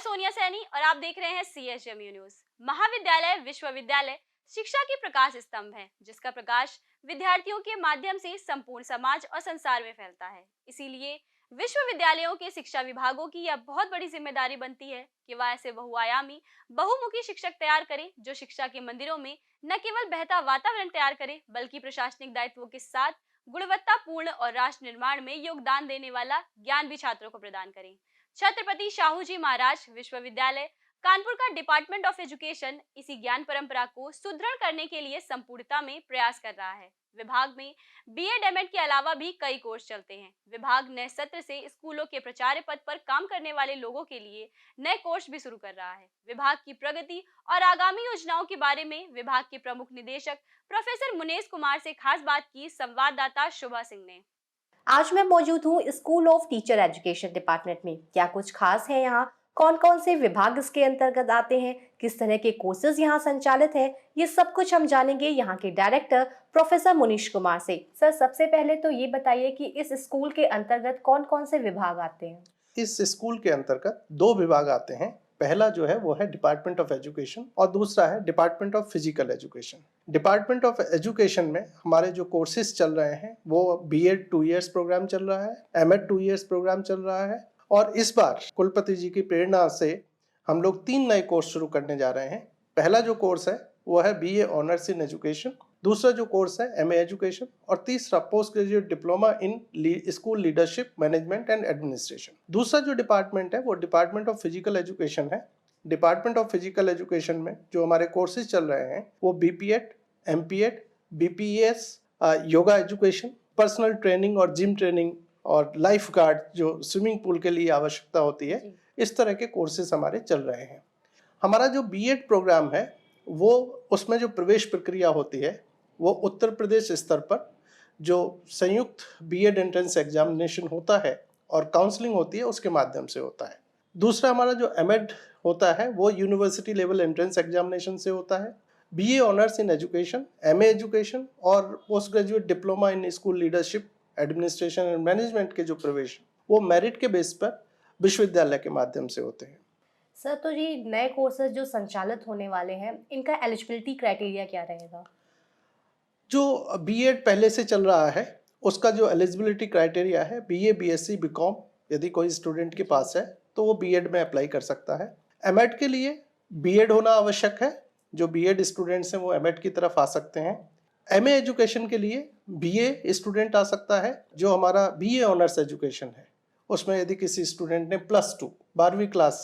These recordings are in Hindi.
सोनिया सैनी और आप देख रहे हैं CSMU न्यूज। महाविद्यालय विश्वविद्यालय शिक्षा की प्रकाश स्तंभ है, जिसका प्रकाश विद्यार्थियों के माध्यम से संपूर्ण समाज और संसार में फैलता है। इसीलिए विश्वविद्यालयों के शिक्षा विभागों की यह बहुत बड़ी जिम्मेदारी बनती है कि वह ऐसे बहुआयामी बहुमुखी शिक्षक तैयार करें जो शिक्षा के मंदिरों में न केवल बहता वातावरण तैयार करे, बल्कि प्रशासनिक दायित्वों के साथ गुणवत्तापूर्ण और राष्ट्र निर्माण में योगदान देने वाला ज्ञान भी छात्रों को प्रदान करें। छत्रपति शाहू जी महाराज विश्वविद्यालय कानपुर का डिपार्टमेंट ऑफ एजुकेशन इसी ज्ञान परंपरा को सुदृढ़ करने के लिए संपूर्णता में प्रयास कर रहा है। विभाग में BEd MAd के अलावा भी कई कोर्स चलते हैं। विभाग नए सत्र से स्कूलों के प्राचार्य पद पर काम करने वाले लोगों के लिए नए कोर्स भी शुरू कर रहा है। विभाग की प्रगति और आगामी योजनाओं के बारे में विभाग के प्रमुख निदेशक प्रोफेसर मुनेश कुमार से खास बात की संवाददाता शुभा सिंह ने। आज मैं मौजूद हूँ school of teacher education department में। क्या कुछ खास है यहाँ? कौन कौन से विभाग इसके अंतर्गत आते हैं? किस तरह के कोर्सेज यहाँ संचालित हैं? ये सब कुछ हम जानेंगे यहाँ के डायरेक्टर प्रोफेसर मुनीश कुमार से। सर, सबसे पहले तो ये बताइए कि इस स्कूल के अंतर्गत कौन कौन से विभाग आते हैं? इस स्कूल के अंतर्गत 2 विभाग आते हैं। पहला जो है वो है डिपार्टमेंट ऑफ एजुकेशन और दूसरा है department of physical education. Department of education में हमारे जो कोर्सेज चल रहे हैं वो BEd 2 इयर्स प्रोग्राम चल रहा है, MAd 2 इयर्स प्रोग्राम चल रहा है और इस बार कुलपति जी की प्रेरणा से हम लोग 3 नए कोर्स शुरू करने जा रहे हैं। पहला जो कोर्स है वो है BA ऑनर्स इन एजुकेशन, दूसरा जो कोर्स है MA एजुकेशन और तीसरा post graduate diploma in school leadership management and administration. दूसरा जो डिपार्टमेंट है वो डिपार्टमेंट ऑफ फिजिकल एजुकेशन है। डिपार्टमेंट ऑफ फिजिकल एजुकेशन में जो हमारे कोर्सेज चल रहे हैं वो BPEd, MPEd, BPES, yoga education, personal training और जिम ट्रेनिंग और लाइफ गार्ड जो स्विमिंग पूल के लिए आवश्यकता होती है, इस तरह के कोर्सेज हमारे चल रहे हैं। हमारा जो BEd प्रोग्राम है वो उसमें जो प्रवेश प्रक्रिया होती है वो उत्तर प्रदेश स्तर पर जो संयुक्त BEd एंट्रेंस एग्जामिनेशन होता है और काउंसलिंग होती है उसके माध्यम से होता है। दूसरा हमारा जो MAd होता है वो यूनिवर्सिटी लेवल एंट्रेंस एग्जामिनेशन से होता है। BA honours in education, MA education और post graduate diploma in school leadership administration and management के जो प्रवेश वो मेरिट के बेस पर विश्वविद्यालय के माध्यम से होते हैं। सर, तो ये नए कोर्सेज जो संचालित होने वाले हैं इनका एलिजिबिलिटी क्राइटेरिया क्या रहेगा? जो BEd पहले से चल रहा है उसका जो एलिजिबिलिटी क्राइटेरिया है BA, BSc, BCom यदि कोई स्टूडेंट के पास है तो वो BEd में अप्लाई कर सकता है। MAd के लिए BEd होना आवश्यक है। जो BEd स्टूडेंट्स हैं वो MAd की तरफ आ सकते हैं। MA एजुकेशन के लिए BA स्टूडेंट आ सकता है। जो हमारा BA ऑनर्स एजुकेशन है उसमें यदि किसी स्टूडेंट ने +2 12वीं क्लास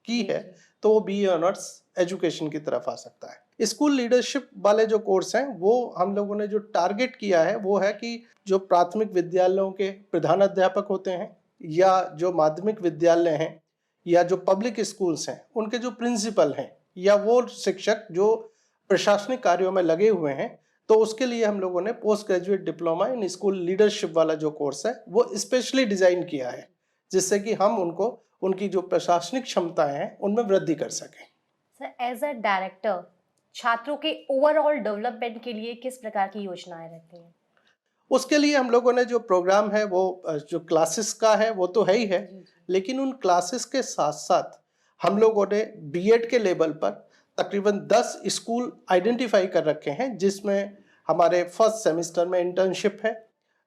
की है तो वो BA ऑनर्स एजुकेशन की तरफ आ सकता है। स्कूल लीडरशिप वाले जो कोर्स हैं वो हम लोगों ने जो टारगेट किया है वो है कि जो प्राथमिक विद्यालयों के प्रधानाध्यापक होते हैं या जो माध्यमिक विद्यालय हैं या जो पब्लिक स्कूल्स हैं उनके जो प्रिंसिपल हैं या वो शिक्षक जो प्रशासनिक कार्यों में लगे हुए हैं, तो उसके लिए हम लोगों ने post graduate diploma in school leadership वाला जो कोर्स है वो स्पेशली डिजाइन किया है जिससे कि हम उनको उनकी जो प्रशासनिक क्षमताएं हैं उनमें वृद्धि कर सकें। सर, एज अ डायरेक्टर छात्रों के ओवरऑल डेवलपमेंट के लिए किस प्रकार की योजनाएं रहती हैं? उसके लिए हम लोगों ने जो प्रोग्राम है वो जो क्लासेस का है वो तो है ही है, लेकिन उन क्लासेस के साथ साथ हम लोगों ने BEd के लेवल पर तकरीबन 10 स्कूल आइडेंटिफाई कर रखे हैं जिसमें हमारे फर्स्ट सेमेस्टर में इंटर्नशिप है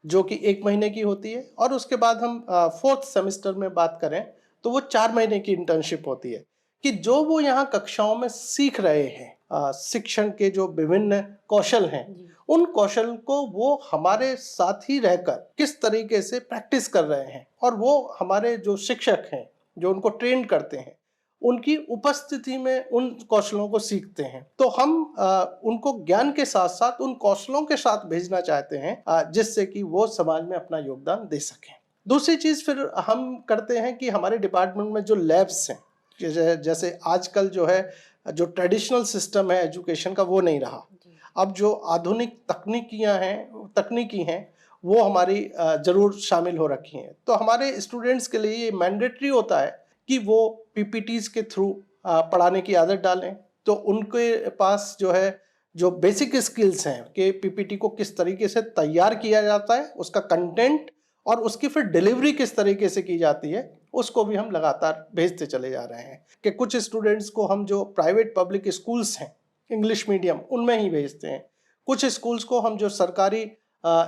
जो कि 1 महीने की होती है और उसके बाद हम 4th सेमेस्टर में बात करें तो वो 4 महीने की इंटर्नशिप होती है कि जो वो यहाँ कक्षाओं में सीख रहे हैं शिक्षण के जो विभिन्न कौशल हैं उन कौशल को वो हमारे साथ ही रहकर किस तरीके से प्रैक्टिस कर रहे हैं और वो हमारे जो शिक्षक हैं जो उनको ट्रेन करते हैं उनकी उपस्थिति में उन कौशलों को सीखते हैं। तो हम उनको ज्ञान के साथ साथ उन कौशलों के साथ भेजना चाहते हैं जिससे कि वो समाज में अपना योगदान दे सकें। दूसरी चीज फिर हम करते हैं कि हमारे डिपार्टमेंट में जो लैब्स हैं, जैसे आजकल जो है जो ट्रेडिशनल सिस्टम है एजुकेशन का वो नहीं रहा। अब जो आधुनिक तकनीकी हैं वो हमारी जरूर शामिल हो रखी हैं। तो हमारे स्टूडेंट्स के लिए ये मैंडेटरी होता है कि वो PPTs के थ्रू पढ़ाने की आदत डालें। तो उनके पास जो है जो बेसिक स्किल्स हैं कि PPT को किस तरीके से तैयार किया जाता है, उसका कंटेंट और उसकी फिर डिलीवरी किस तरीके से की जाती है, उसको भी हम लगातार भेजते चले जा रहे हैं कि कुछ स्टूडेंट्स को हम जो प्राइवेट पब्लिक स्कूल्स हैं इंग्लिश मीडियम उनमें ही भेजते हैं, कुछ स्कूल्स को हम जो सरकारी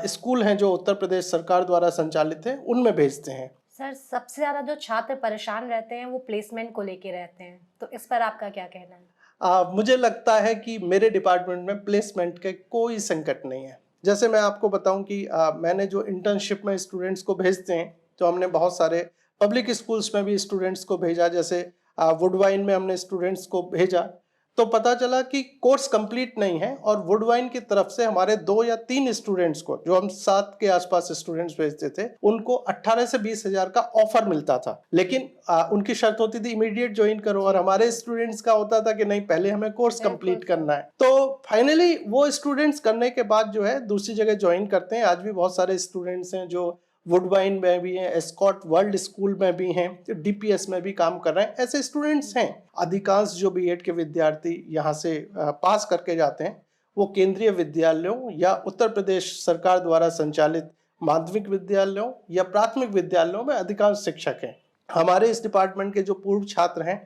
स्कूल हैं जो उत्तर प्रदेश सरकार द्वारा संचालित हैं उनमें भेजते हैं। सर, सबसे ज़्यादा जो छात्र परेशान रहते हैं वो प्लेसमेंट को लेके रहते हैं, तो इस पर आपका क्या कहना है? मुझे लगता है कि मेरे डिपार्टमेंट में प्लेसमेंट के कोई संकट नहीं है। जैसे मैं आपको बताऊं कि मैंने जो इंटर्नशिप में स्टूडेंट्स को भेजते हैं तो हमने बहुत सारे पब्लिक स्कूल्स में भी स्टूडेंट्स को भेजा, जैसे वुडवाइन में हमने स्टूडेंट्स को भेजा तो पता चला कि कोर्स कंप्लीट नहीं है और वुडवाइन की तरफ से हमारे 2 या 3 स्टूडेंट्स को, जो हम 7 के आसपास स्टूडेंट्स भेजते थे, उनको 18 से 20 हजार का ऑफर मिलता था, लेकिन उनकी शर्त होती थी इमीडिएट ज्वाइन करो, और हमारे स्टूडेंट्स का होता था कि नहीं पहले हमें कोर्स कंप्लीट करना है। तो फाइनली वो स्टूडेंट्स करने के बाद जो है दूसरी जगह ज्वाइन करते हैं। आज भी बहुत सारे स्टूडेंट्स हैं जो वुडवाइन में भी हैं, एस्कॉट वर्ल्ड स्कूल में भी हैं, डीपीएस में भी काम कर रहे हैं, ऐसे स्टूडेंट्स हैं। अधिकांश जो बीएड के विद्यार्थी यहाँ से पास करके जाते हैं वो केंद्रीय विद्यालयों या उत्तर प्रदेश सरकार द्वारा संचालित माध्यमिक विद्यालयों या प्राथमिक विद्यालयों में अधिकांश शिक्षक हैं। हमारे इस डिपार्टमेंट के जो पूर्व छात्र हैं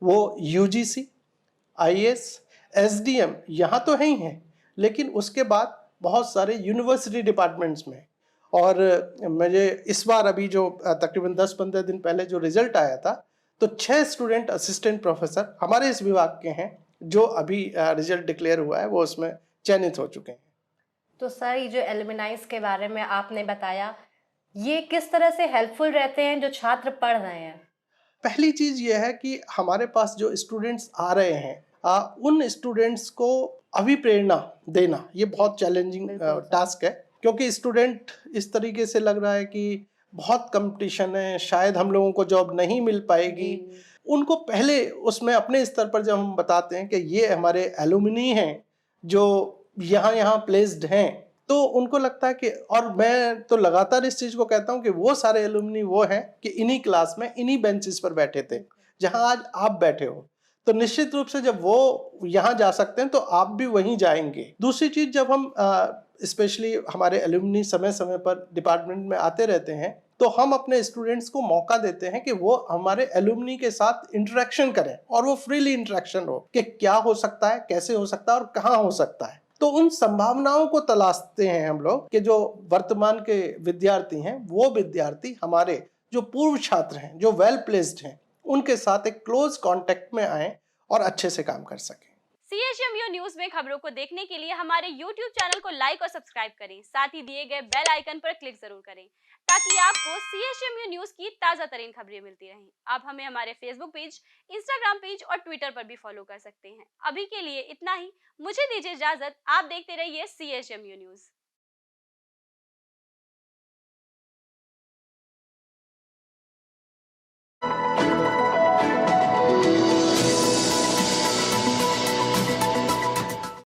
वो यूजीसी, आईएएस, एसडीएम यहाँ तो है ही हैं, लेकिन उसके बाद बहुत सारे यूनिवर्सिटी डिपार्टमेंट्स में। और मुझे इस बार अभी जो तकरीबन 10-15 दिन पहले जो रिजल्ट आया था तो 6 स्टूडेंट असिस्टेंट प्रोफेसर हमारे इस विभाग के हैं जो अभी रिजल्ट डिक्लेयर हुआ है वो उसमें चयनित हो चुके हैं। तो सर, ये जो एलुमनाइज के बारे में आपने बताया, ये किस तरह से हेल्पफुल रहते हैं जो छात्र पढ़ रहे हैं? पहली चीज ये है कि हमारे पास जो स्टूडेंट्स आ रहे हैं उन स्टूडेंट्स को अभिप्रेरणा देना ये बहुत चैलेंजिंग टास्क है, क्योंकि स्टूडेंट इस तरीके से लग रहा है कि बहुत कंपटीशन है, शायद हम लोगों को जॉब नहीं मिल पाएगी। उनको पहले उसमें अपने स्तर पर जब हम बताते हैं कि ये हमारे एलुमनी हैं जो यहाँ प्लेस्ड हैं, तो उनको लगता है कि, और मैं तो लगातार इस चीज़ को कहता हूँ कि वो सारे एलुमनी वो हैं कि इन्हीं क्लास में इन्हीं बेंचेस पर बैठे थे जहाँ आज आप बैठे हो, तो निश्चित रूप से जब वो यहाँ जा सकते हैं तो आप भी वहीं जाएंगे। दूसरी चीज़, जब हम स्पेशली हमारे एलुमनी समय समय पर डिपार्टमेंट में आते रहते हैं तो हम अपने स्टूडेंट्स को मौका देते हैं कि वो हमारे एलुमनी के साथ इंटरेक्शन करें, और वो फ्रीली इंटरेक्शन हो कि क्या हो सकता है, कैसे हो सकता है और कहाँ हो सकता है। तो उन संभावनाओं को तलाशते हैं हम लोग कि जो वर्तमान के विद्यार्थी हैं वो विद्यार्थी हमारे जो पूर्व छात्र हैं जो वेल प्लेस्ड हैं उनके साथ एक क्लोज कांटेक्ट में आए और अच्छे से काम कर सकें। CHMU न्यूज में खबरों को देखने के लिए हमारे YouTube चैनल को लाइक और सब्सक्राइब करें, साथ ही दिए गए बेल आइकन पर क्लिक जरूर करें ताकि आपको CHMU न्यूज की ताजा तरीन खबरें मिलती रहें। आप हमें हमारे फेसबुक पेज, इंस्टाग्राम पेज और ट्विटर पर भी फॉलो कर सकते हैं। अभी के लिए इतना ही, मुझे दीजिए इजाजत। आप देखते रहिए CHMU न्यूज।